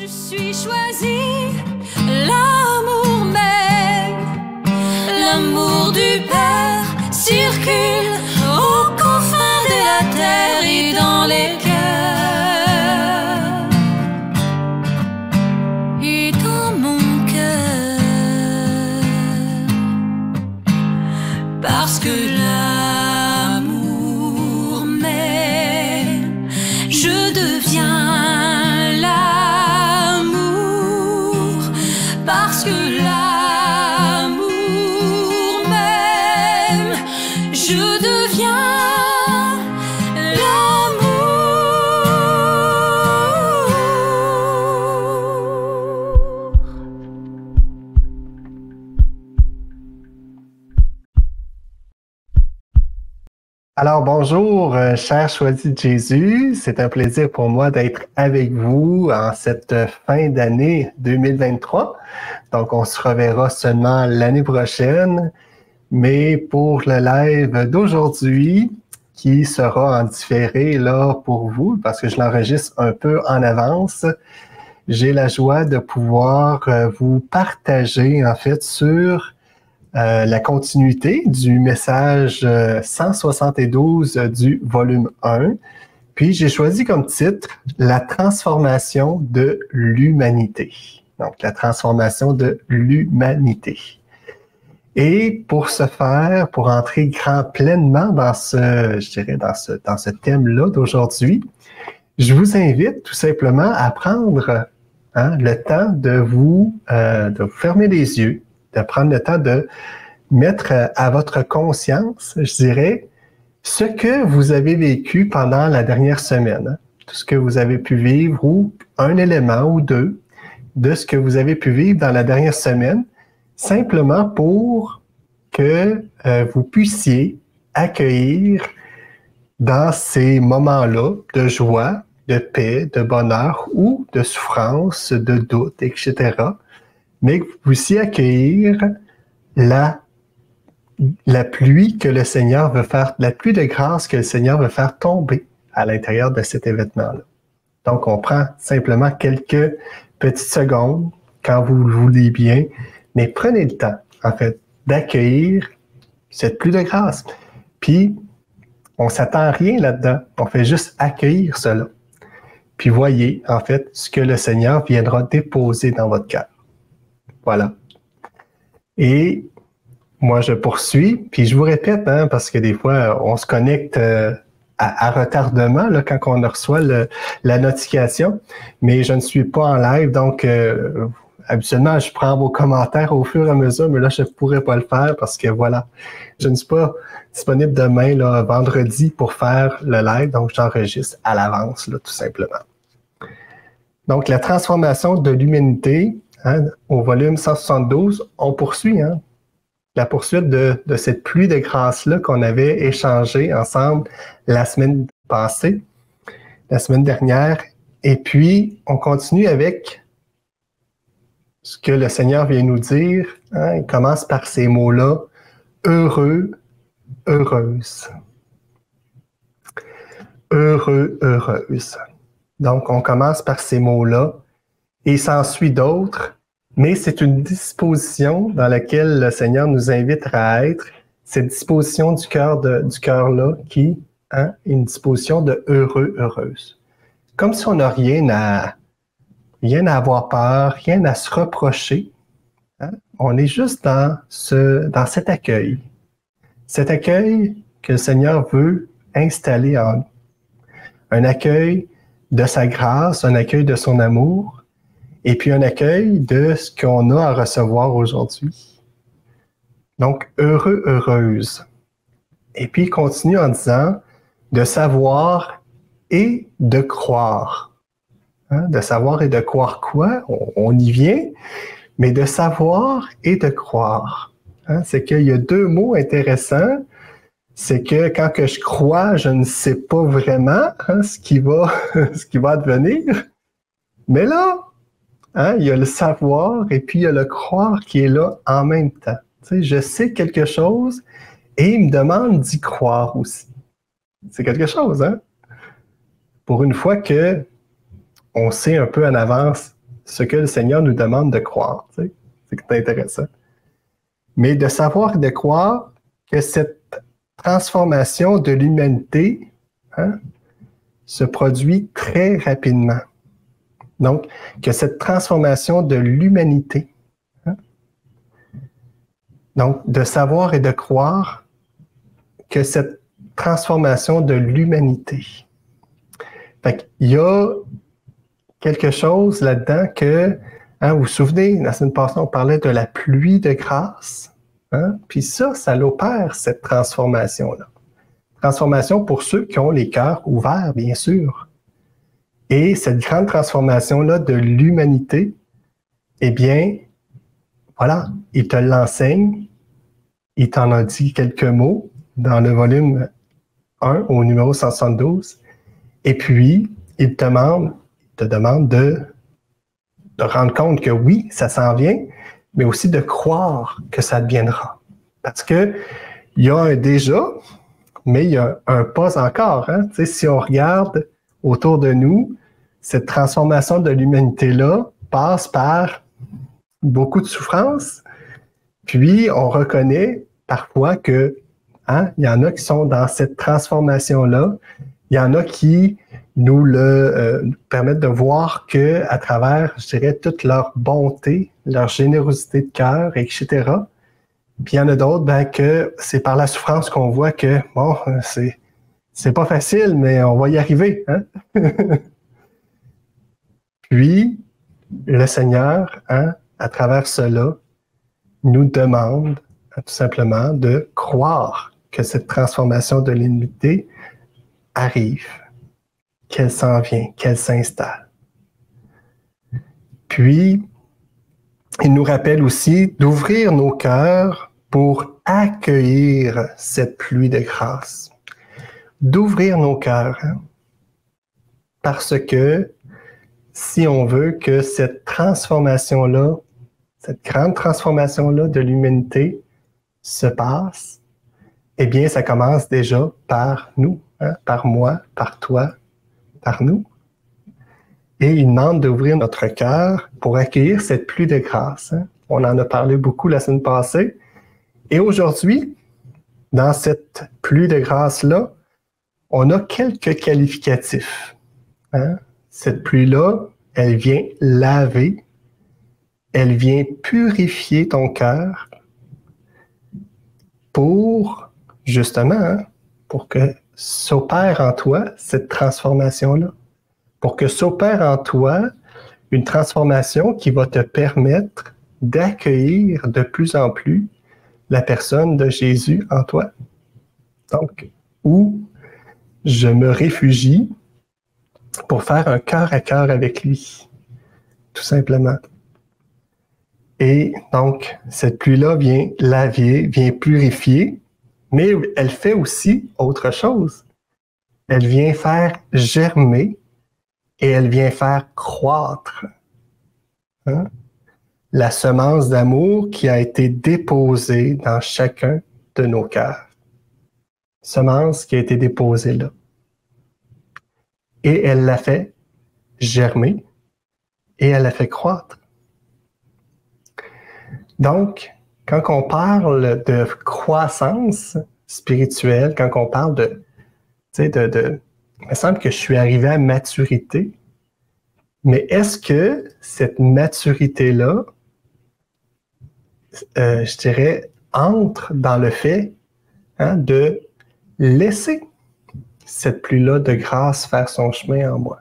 Je suis choisie, l'amour même, l'amour du Père circule aux confins de la terre et dans les cœurs et dans mon cœur, parce que l'amour même, je deviens parce que l'amour même, je deviens l'amour. Alors bonjour, chers choisis de Jésus, c'est un plaisir pour moi d'être avec vous en cette fin d'année 2023. Donc on se reverra seulement l'année prochaine, mais pour le live d'aujourd'hui, qui sera en différé là pour vous, parce que je l'enregistre un peu en avance, j'ai la joie de pouvoir vous partager en fait sur la continuité du message 172 du volume 1. Puis j'ai choisi comme titre « La transformation de l'humanité ». Donc, la transformation de l'humanité. Et pour ce faire, pour entrer pleinement dans ce, je dirais, dans ce thème-là d'aujourd'hui, je vous invite tout simplement à prendre le temps de vous fermer les yeux, de prendre le temps de mettre à votre conscience, je dirais, ce que vous avez vécu pendant la dernière semaine, tout ce que vous avez pu vivre ou un élément ou deux de ce que vous avez pu vivre dans la dernière semaine, simplement pour que vous puissiez accueillir dans ces moments-là de joie, de paix, de bonheur ou de souffrance, de doute, etc., mais que vous puissiez accueillir la pluie que le Seigneur veut faire, la pluie de grâce que le Seigneur veut faire tomber à l'intérieur de cet événement-là. Donc, on prend simplement quelques petites secondes, quand vous le voulez bien, mais prenez le temps, en fait, d'accueillir cette pluie de grâce. Puis, on ne s'attend à rien là-dedans, on fait juste accueillir cela. Puis, voyez, en fait, ce que le Seigneur viendra déposer dans votre cœur. Voilà. Et moi, je poursuis, puis je vous répète, parce que des fois, on se connecte à retardement là, quand on reçoit la notification, mais je ne suis pas en live, donc habituellement, je prends vos commentaires au fur et à mesure, mais là, je ne pourrais pas le faire parce que voilà, je ne suis pas disponible demain, là, vendredi, pour faire le live, donc j'enregistre à l'avance, là, tout simplement. Donc, la transformation de l'humanité, au volume 172, on poursuit, la poursuite de cette pluie de grâce-là qu'on avait échangé ensemble la semaine passée, la semaine dernière. Et puis, on continue avec ce que le Seigneur vient nous dire. Il commence par ces mots-là, « heureux, heureuse ». Heureux, heureuse. Donc, on commence par ces mots-là et s'ensuit d'autres. Mais c'est une disposition dans laquelle le Seigneur nous invite à être, cette disposition du cœur-là qui est une disposition de heureux, heureuse. Comme si on n'a rien à avoir peur, rien à se reprocher. On est juste dans cet accueil. Cet accueil que le Seigneur veut installer en nous. Un accueil de sa grâce, un accueil de son amour, et puis un accueil de ce qu'on a à recevoir aujourd'hui. Donc, heureux, heureuse. Et puis, il continue en disant de savoir et de croire. De savoir et de croire quoi? On y vient, mais de savoir et de croire. C'est qu'il y a deux mots intéressants. C'est que quand que je crois, je ne sais pas vraiment ce qui va advenir. Mais là, il y a le savoir et puis il y a le croire qui est là en même temps. Tu sais, je sais quelque chose et il me demande d'y croire aussi. C'est quelque chose, Pour une fois que on sait un peu en avance ce que le Seigneur nous demande de croire. Tu sais. C'est intéressant. Mais de savoir et de croire que cette transformation de l'humanité se produit très rapidement. Donc, que cette transformation de l'humanité, donc de savoir et de croire que cette transformation de l'humanité. Fait qu'il y a quelque chose là-dedans que, vous vous souvenez, la semaine passée, on parlait de la pluie de grâce. Puis ça l'opère, cette transformation-là. Transformation pour ceux qui ont les cœurs ouverts, bien sûr. Et cette grande transformation-là de l'humanité, eh bien, voilà, il te l'enseigne, il t'en a dit quelques mots dans le volume 1 au numéro 172, et puis il te demande de rendre compte que oui, ça s'en vient, mais aussi de croire que ça deviendra. Parce que il y a un déjà, mais il y a un pas encore. Tu sais, si on regarde autour de nous, cette transformation de l'humanité-là passe par beaucoup de souffrances, puis on reconnaît parfois que il y en a qui sont dans cette transformation-là, il y en a qui nous permettent de voir que à travers, je dirais, toute leur bonté, leur générosité de cœur, etc. Puis il y en a d'autres, que c'est par la souffrance qu'on voit que, bon, c'est pas facile, mais on va y arriver. Puis, le Seigneur, à travers cela, nous demande tout simplement de croire que cette transformation de l'humanité arrive, qu'elle s'en vient, qu'elle s'installe. Puis, il nous rappelle aussi d'ouvrir nos cœurs pour accueillir cette pluie de grâce. D'ouvrir nos cœurs, parce que si on veut que cette transformation-là, cette grande transformation-là de l'humanité se passe, eh bien, ça commence déjà par nous, par moi, par toi, par nous. Et il demande d'ouvrir notre cœur pour accueillir cette pluie de grâce. On en a parlé beaucoup la semaine passée. Et aujourd'hui, dans cette pluie de grâce-là, on a quelques qualificatifs. Cette pluie-là, elle vient laver, elle vient purifier ton cœur pour, justement, pour que s'opère en toi cette transformation-là. Pour que s'opère en toi une transformation qui va te permettre d'accueillir de plus en plus la personne de Jésus en toi. Donc, où je me réfugie pour faire un cœur à cœur avec lui, tout simplement. Et donc, cette pluie-là vient laver, vient purifier, mais elle fait aussi autre chose. Elle vient faire germer et elle vient faire croître la semence d'amour qui a été déposée dans chacun de nos cœurs. Semence qui a été déposée là. Et elle l'a fait germer et elle l'a fait croître. Donc, quand on parle de croissance spirituelle, quand on parle il me semble que je suis arrivé à maturité, mais est-ce que cette maturité-là, je dirais, entre dans le fait de laisser cette pluie-là de grâce faire son chemin en moi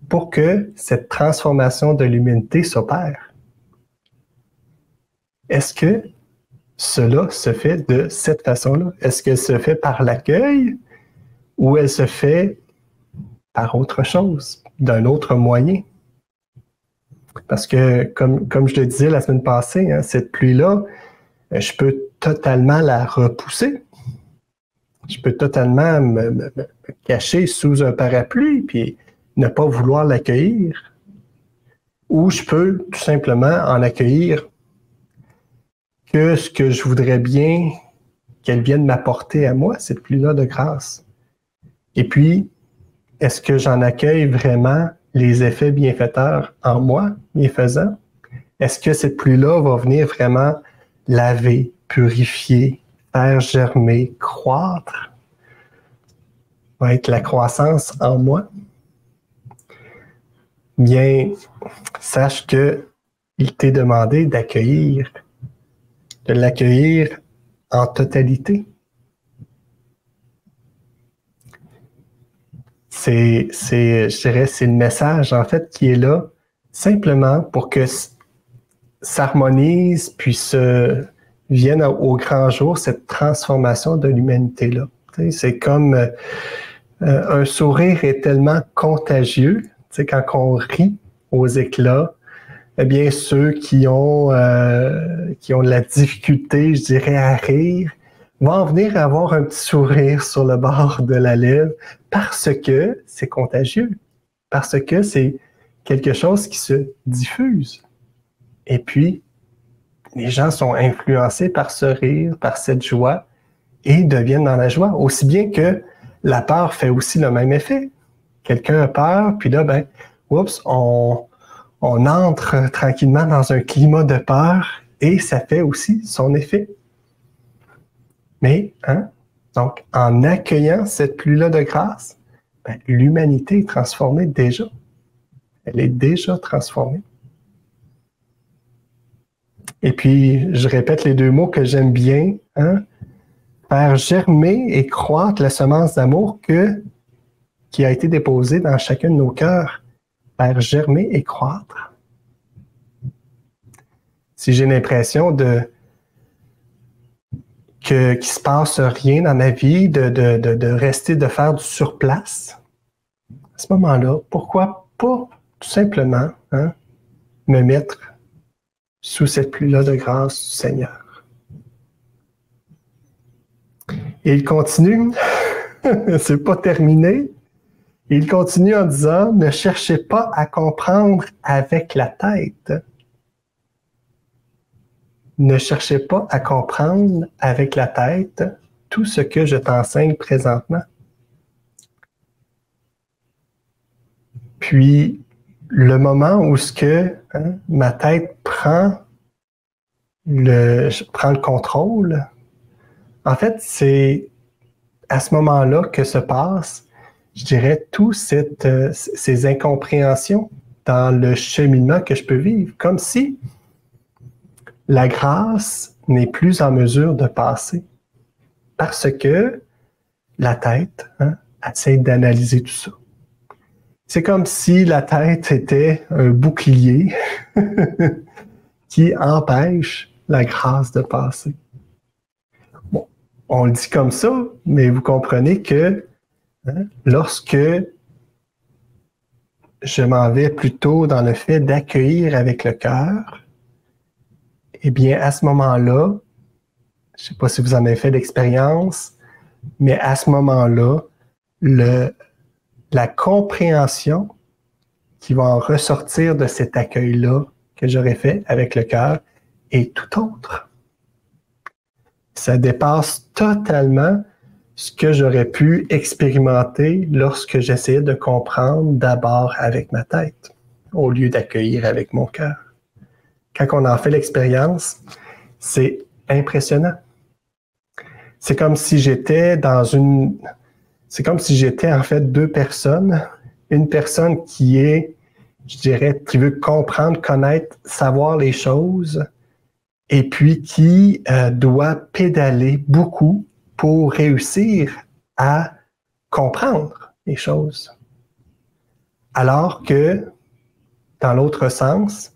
pour que cette transformation de l'humanité s'opère? Est-ce que cela se fait de cette façon-là? Est-ce qu'elle se fait par l'accueil ou elle se fait par autre chose, d'un autre moyen? Parce que, comme je le disais la semaine passée, cette pluie-là, je peux totalement la repousser. Je peux totalement me cacher sous un parapluie puis ne pas vouloir l'accueillir. Ou je peux tout simplement en accueillir que ce que je voudrais bien qu'elle vienne m'apporter à moi, cette pluie-là de grâce. Et puis, est-ce que j'en accueille vraiment les effets bienfaiteurs en moi, bienfaisants? Est-ce que cette pluie-là va venir vraiment laver, purifier, faire germer, croître? Va être la croissance en moi? Bien, sache que il t'est demandé d'accueillir, de l'accueillir en totalité. Je dirais, c'est le message, en fait, qui est là, simplement pour que s'harmonise, puis vienne au grand jour, cette transformation de l'humanité-là. C'est comme un sourire est tellement contagieux, quand on rit aux éclats, eh bien, ceux qui ont de la difficulté, je dirais, à rire, vont venir avoir un petit sourire sur le bord de la lèvre parce que c'est contagieux, parce que c'est quelque chose qui se diffuse. Et puis, les gens sont influencés par ce rire, par cette joie, et deviennent dans la joie. Aussi bien que la peur fait aussi le même effet. Quelqu'un a peur, puis là, ben, oups, on entre tranquillement dans un climat de peur, et ça fait aussi son effet. Mais, donc, en accueillant cette pluie-là de grâce, ben, l'humanité est transformée déjà. Elle est déjà transformée. Et puis, je répète les deux mots que j'aime bien, faire germer et croître la semence d'amour qui a été déposée dans chacun de nos cœurs. Faire germer et croître. Si j'ai l'impression qu'il ne se passe rien dans ma vie, de rester, de faire du surplace, à ce moment-là, pourquoi pas tout simplement me mettre sous cette pluie-là de grâce du Seigneur. Et il continue, c'est pas terminé, il continue en disant, ne cherchez pas à comprendre avec la tête. Ne cherchez pas à comprendre avec la tête tout ce que je t'enseigne présentement. Puis, le moment où ma tête prend le contrôle, en fait, c'est à ce moment-là que se passe, je dirais, toutes ces incompréhensions dans le cheminement que je peux vivre, comme si la grâce n'est plus en mesure de passer parce que la tête essaie d'analyser tout ça. C'est comme si la tête était un bouclier qui empêche la grâce de passer. Bon, on le dit comme ça, mais vous comprenez que lorsque je m'en vais plutôt dans le fait d'accueillir avec le cœur, eh bien, à ce moment-là, je ne sais pas si vous en avez fait l'expérience, mais à ce moment-là, la compréhension qui va en ressortir de cet accueil-là que j'aurais fait avec le cœur est tout autre. Ça dépasse totalement ce que j'aurais pu expérimenter lorsque j'essayais de comprendre d'abord avec ma tête, au lieu d'accueillir avec mon cœur. Quand on en fait l'expérience, c'est impressionnant. C'est comme si j'étais en fait deux personnes. Une personne qui est, je dirais, qui veut comprendre, connaître, savoir les choses, et puis qui doit pédaler beaucoup pour réussir à comprendre les choses. Alors que, dans l'autre sens,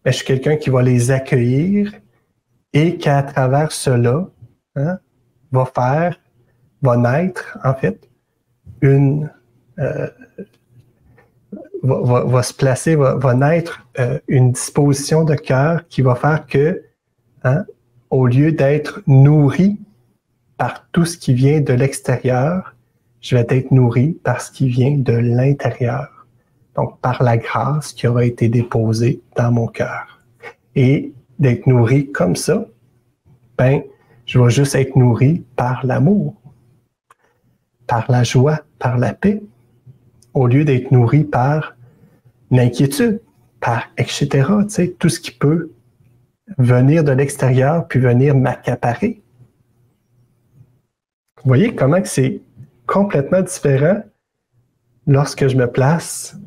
je suis quelqu'un qui va les accueillir et qu'à travers cela, va naître, en fait, va se placer, va naître une disposition de cœur qui va faire que, au lieu d'être nourri par tout ce qui vient de l'extérieur, je vais être nourri par ce qui vient de l'intérieur. Donc, par la grâce qui aura été déposée dans mon cœur. Et d'être nourri comme ça, je vais juste être nourri par l'amour, par la joie, par la paix, au lieu d'être nourri par une inquiétude, etc. Tu sais, tout ce qui peut venir de l'extérieur puis venir m'accaparer. Vous voyez comment c'est complètement différent lorsque je me place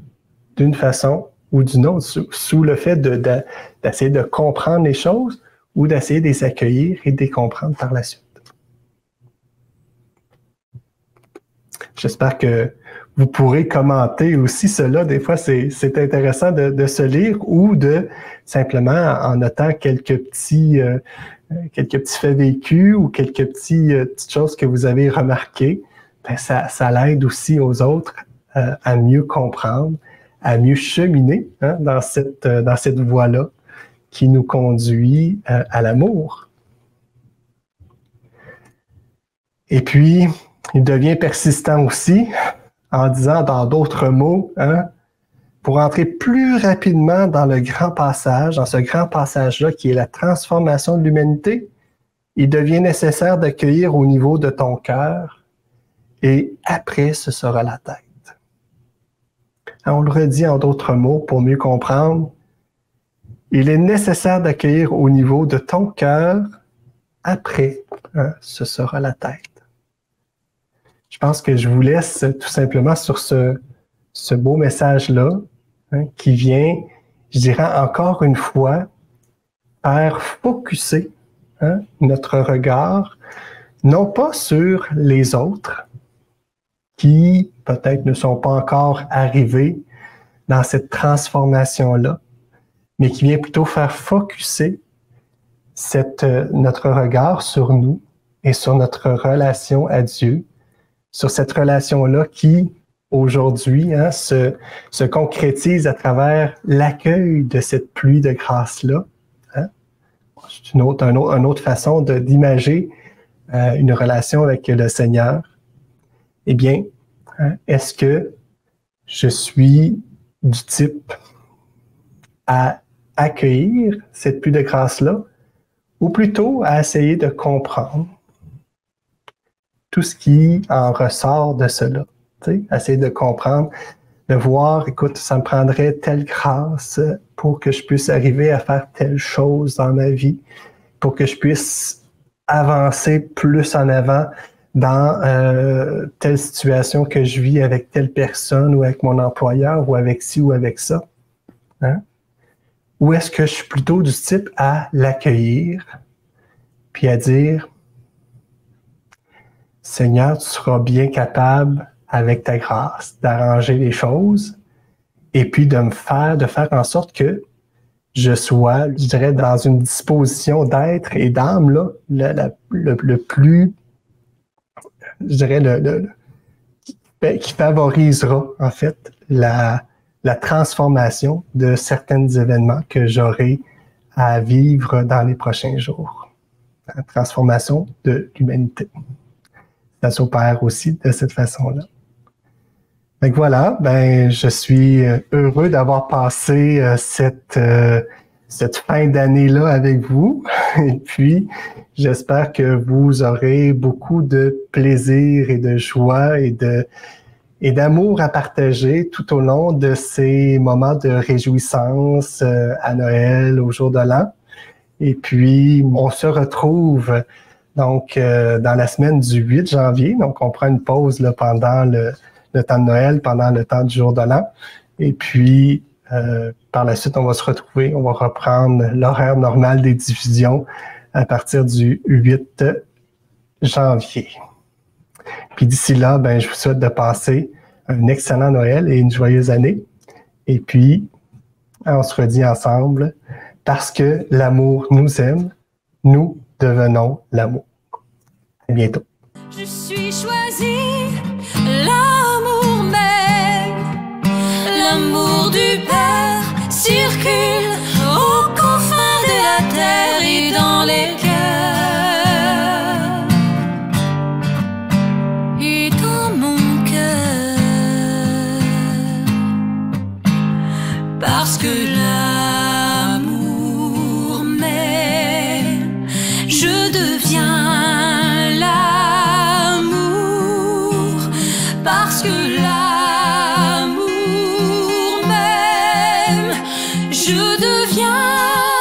d'une façon ou d'une autre, sous le fait d'essayer de comprendre les choses ou d'essayer de les accueillir et de les comprendre par la suite. J'espère que vous pourrez commenter aussi cela. Des fois, c'est intéressant de se lire ou de simplement, en notant quelques petits faits vécus ou quelques petites choses que vous avez remarquées, ben ça l'aide aussi aux autres à mieux comprendre, à mieux cheminer dans cette voie-là qui nous conduit à l'amour. Et puis, il devient persistant aussi en disant dans d'autres mots, pour entrer plus rapidement dans le grand passage, dans ce grand passage-là qui est la transformation de l'humanité, il devient nécessaire d'accueillir au niveau de ton cœur et après ce sera la tête. On le redit en d'autres mots pour mieux comprendre. Il est nécessaire d'accueillir au niveau de ton cœur, après ce sera la tête. Je pense que je vous laisse tout simplement sur ce beau message-là qui vient, je dirais encore une fois, faire focusser notre regard, non pas sur les autres qui peut-être ne sont pas encore arrivés dans cette transformation-là, mais qui vient plutôt faire focusser notre regard sur nous et sur notre relation à Dieu, sur cette relation-là qui, aujourd'hui, se concrétise à travers l'accueil de cette pluie de grâce-là. C'est une autre façon d'imager une relation avec le Seigneur. Eh bien, est-ce que je suis du type à accueillir cette pluie de grâce-là ou plutôt à essayer de comprendre tout ce qui en ressort de cela? Essayer de comprendre, de voir, écoute, ça me prendrait telle grâce pour que je puisse arriver à faire telle chose dans ma vie, pour que je puisse avancer plus en avant dans telle situation que je vis avec telle personne ou avec mon employeur ou avec ci ou avec ça. Ou est-ce que je suis plutôt du type à l'accueillir puis à dire, Seigneur, tu seras bien capable avec ta grâce d'arranger les choses et puis de faire en sorte que je sois, je dirais, dans une disposition d'être et d'âme là, le plus, je dirais, qui favorisera en fait la transformation de certains événements que j'aurai à vivre dans les prochains jours. La transformation de l'humanité. Ça s'opère aussi de cette façon-là. Donc voilà, je suis heureux d'avoir passé cette fin d'année-là avec vous. Et puis, j'espère que vous aurez beaucoup de plaisir et de joie et d'amour à partager tout au long de ces moments de réjouissance à Noël, au jour de l'an. Et puis, on se retrouve donc dans la semaine du 8 janvier. Donc, on prend une pause là, pendant le temps de Noël, pendant le temps du jour de l'an. Et puis, par la suite, on va se retrouver, on va reprendre l'horaire normal des diffusions à partir du 8 janvier. Puis d'ici là, je vous souhaite de passer un excellent Noël et une joyeuse année. Et puis, on se redit ensemble, parce que l'amour nous aime, nous devenons l'amour. À bientôt. Je suis choisi, l'amour m'aime, l'amour du Père circule aux confins de la terre et dans les cœurs et dans mon cœur, parce que l'amour m'aime, je deviens parce que l'amour m'aime. deviens